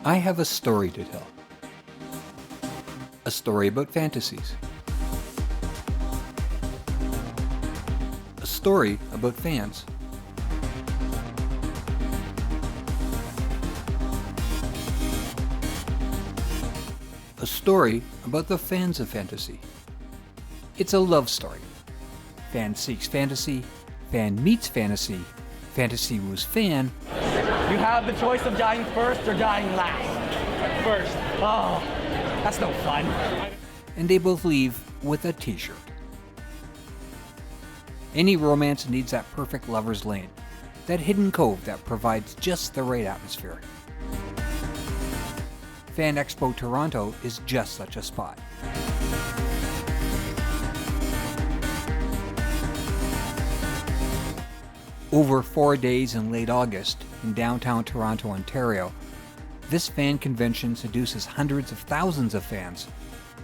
I have a story to tell. A story about fantasies. A story about fans. A story about the fans of fantasy. It's a love story. Fan seeks fantasy, fan meets fantasy, fantasy woos fan. You have the choice of dying first or dying last. First. Oh, that's no fun. And they both leave with a t-shirt. Any romance needs that perfect lover's lane, that hidden cove that provides just the right atmosphere. Fan Expo Toronto is just such a spot. Over 4 days in late August in downtown Toronto, Ontario, this fan convention seduces hundreds of thousands of fans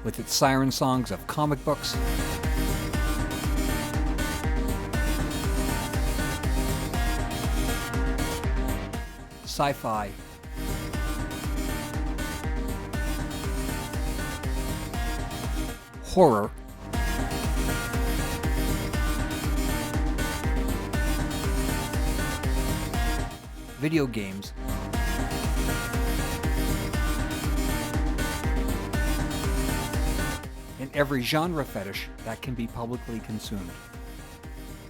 with its siren songs of comic books, sci-fi, horror, video games, and every genre fetish that can be publicly consumed.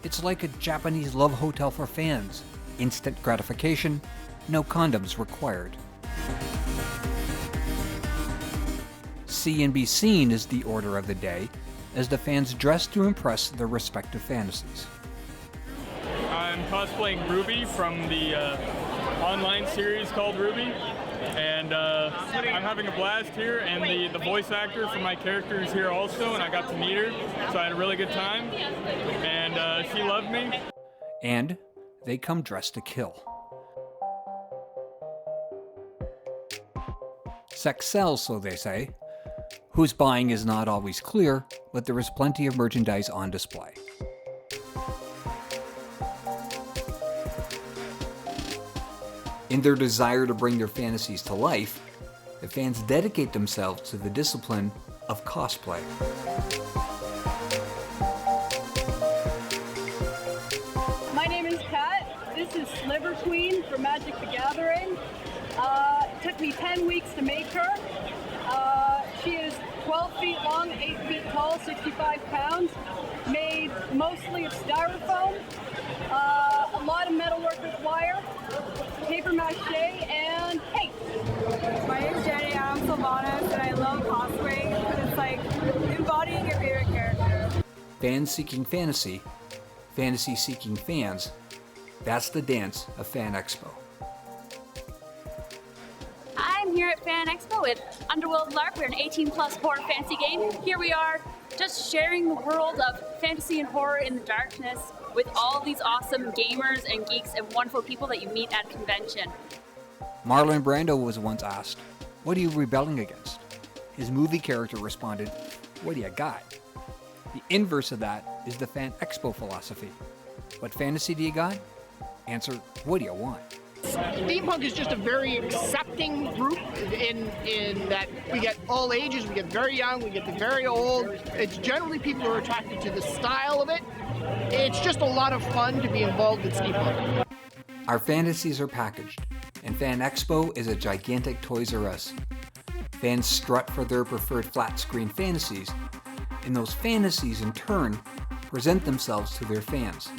It's like a Japanese love hotel for fans. Instant gratification, no condoms required. See and be seen is the order of the day, as the fans dress to impress their respective fantasies. I'm cosplaying Ruby from the online series called Ruby, and I'm having a blast here, and the voice actor for my character is here also, and I got to meet her, so I had a really good time, and she loved me. And they come dressed to kill. Sex sells, so they say. Who's buying is not always clear, but there is plenty of merchandise on display. In their desire to bring their fantasies to life, the fans dedicate themselves to the discipline of cosplay. My name is Kat. This is Sliver Queen from Magic the Gathering. It took me 10 weeks to make her. She is 12 feet long, 8 feet tall, 65 pounds, made mostly of styrofoam, a lot of metalwork with wire, paper mache, and paint. My name is Jenny, I'm Sylvanas, and I love cosplaying because it's like embodying your favorite character. Fans seeking fantasy, fantasy seeking fans, that's the dance of Fan Expo. I'm here at Fan Expo with Underworld LARP. We're an 18+ horror fantasy game. Here we are just sharing the world of fantasy and horror in the darkness with all these awesome gamers and geeks and wonderful people that you meet at convention. Marlon Brando was once asked, "What are you rebelling against?" His movie character responded, "What do you got?" The inverse of that is the Fan Expo philosophy. What fantasy do you got? Answer, what do you want? Steampunk is just a very accepting group in that we get all ages, we get very young, we get the very old. It's generally people who are attracted to the style of it. It's just a lot of fun to be involved in steampunk. Our fantasies are packaged, and Fan Expo is a gigantic Toys R Us. Fans strut for their preferred flat-screen fantasies, and those fantasies in turn present themselves to their fans.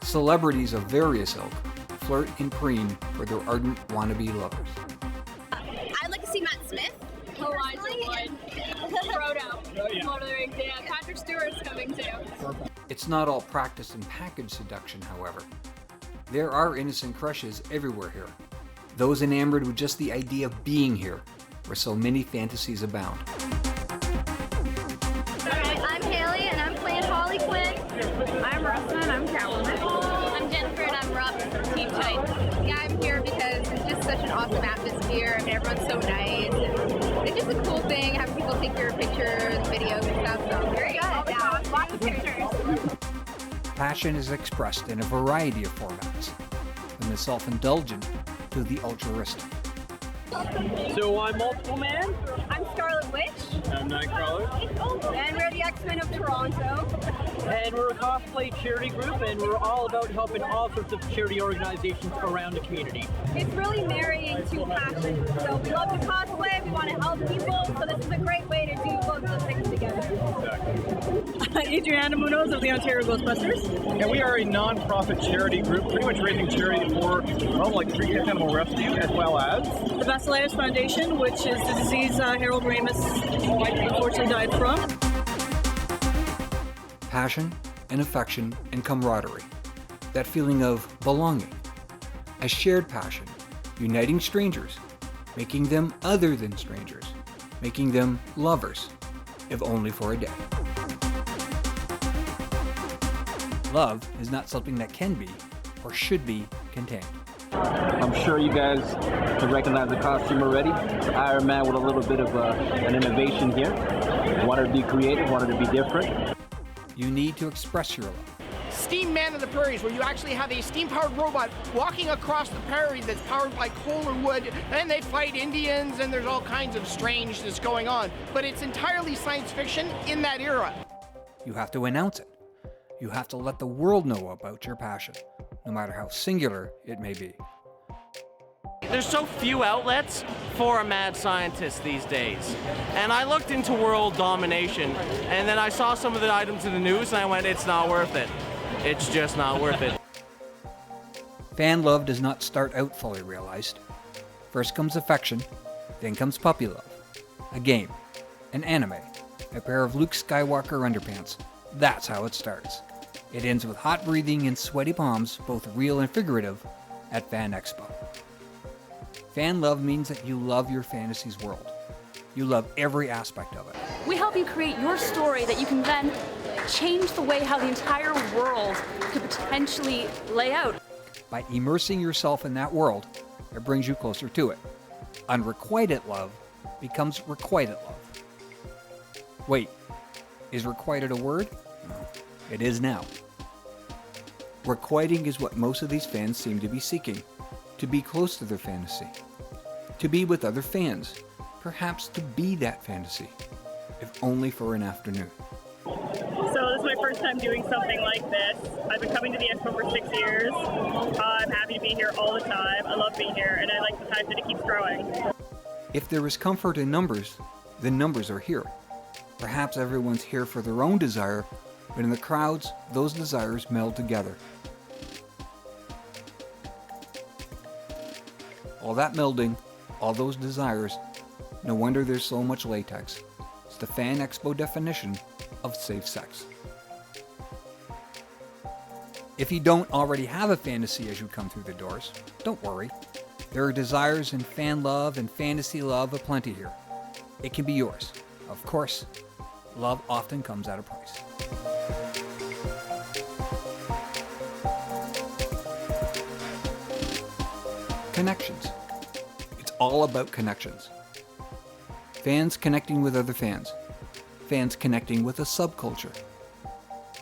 Celebrities of various ilk flirt and preen for their ardent wannabe lovers. I'd like to see Matt Smith. Elijah Wood, Frodo, Lord of the Rings, yeah, Patrick Stewart's coming too. It's not all practice and package seduction, however. There are innocent crushes everywhere here. Those enamored with just the idea of being here, where so many fantasies abound. I'm Haley and I'm playing Harley Quinn. I'm Russell and I'm Catwoman. I'm Jennifer and I'm Rob from Team Tight. Yeah, I'm here because it's just such an awesome atmosphere and everyone's so nice. And it's just a cool thing having people take your pictures, videos and stuff. So very good. Yeah, lots of pictures. Passion is expressed in a variety of formats, from the self-indulgent to the altruistic. So I'm Multiple Man. I'm Scarlet Witch. I'm Nightcrawler. And we're the X-Men of Toronto. And we're a cosplay charity group, and we're all about helping all sorts of charity organizations around the community. It's really marrying two passions. So we love to cosplay, we want to help people, so this is a great way to do both those things together. Adriana Munoz of the Ontario Ghostbusters. And we are a non-profit charity group, pretty much raising charity for, free animal rescue, as well as The Basileus Foundation, which is the disease Harold Ramis unfortunately died from. Passion and affection and camaraderie. That feeling of belonging. A shared passion, uniting strangers, making them other than strangers, making them lovers, if only for a day. Love is not something that can be or should be contained. I'm sure you guys can recognize the costume already. Iron Man with a little bit of an innovation here. Wanted to be creative, wanted to be different. You need to express your love. Steam Man of the Prairies, where you actually have a steam-powered robot walking across the prairie that's powered by coal or wood, and they fight Indians, and there's all kinds of strangeness going on. But it's entirely science fiction in that era. You have to announce it. You have to let the world know about your passion, no matter how singular it may be. There's so few outlets for a mad scientist these days. And I looked into world domination, and then I saw some of the items in the news, and I went, it's not worth it. It's just not worth it. Fan love does not start out fully realized. First comes affection, then comes puppy love. A game, an anime, a pair of Luke Skywalker underpants. That's how it starts. It ends with hot breathing and sweaty palms, both real and figurative, at Fan Expo. Fan love means that you love your fantasy's world. You love every aspect of it. We help you create your story that you can then change the way how the entire world could potentially lay out. By immersing yourself in that world, it brings you closer to it. Unrequited love becomes requited love. Wait, is requited a word? No, it is now. Requiting is what most of these fans seem to be seeking. To be close to their fantasy. To be with other fans. Perhaps to be that fantasy. If only for an afternoon. So this is my first time doing something like this. I've been coming to the Expo for 6 years. I'm happy to be here all the time. I love being here, and I like the fact that it keeps growing. If there is comfort in numbers, then numbers are here. Perhaps everyone's here for their own desire, but in the crowds, those desires meld together. All that melding, all those desires, no wonder there's so much latex. It's the Fan Expo definition of safe sex. If you don't already have a fantasy as you come through the doors, don't worry. There are desires and fan love and fantasy love aplenty here. It can be yours. Of course, love often comes at a price. Connections. It's all about connections. Fans connecting with other fans. Fans connecting with a subculture.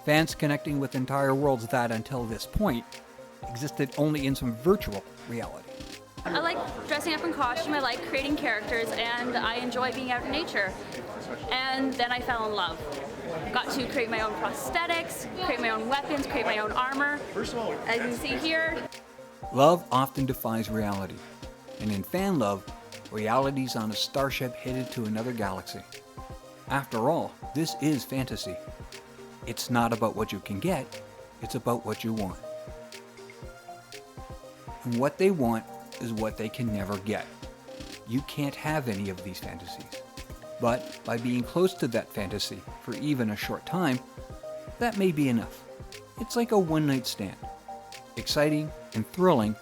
Fans connecting with entire worlds that, until this point, existed only in some virtual reality. I like dressing up in costume, I like creating characters, and I enjoy being out in nature. And then I fell in love. Got to create my own prosthetics, create my own weapons, create my own armor. As you can see here. Love often defies reality. And in fan love, reality's on a starship headed to another galaxy. After all, this is fantasy. It's not about what you can get, it's about what you want. And what they want is what they can never get. You can't have any of these fantasies. But by being close to that fantasy for even a short time, that may be enough. It's like a one-night stand. Exciting and thrilling,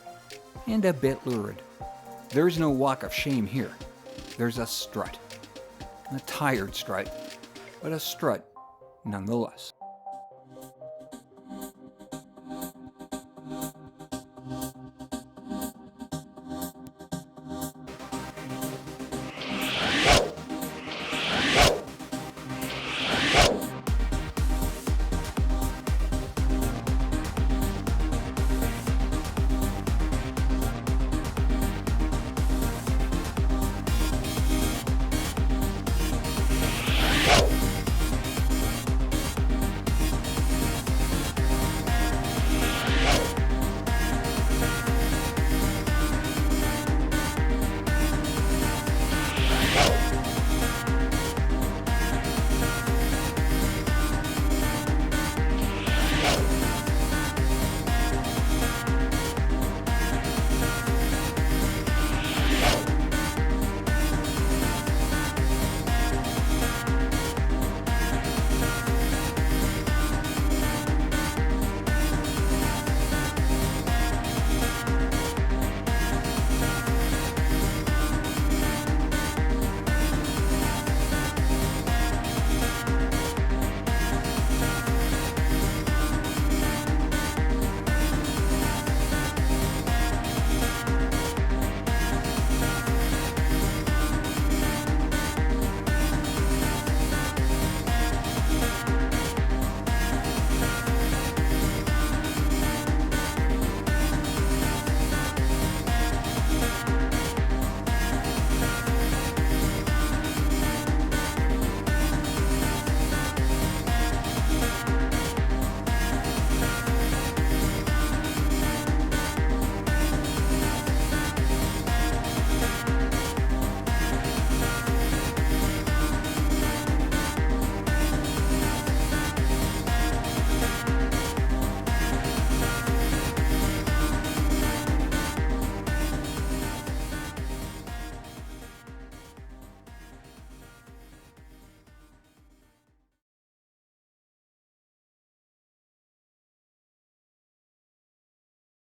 and a bit lurid. There's no walk of shame here. There's a strut. A tired strut, but a strut nonetheless.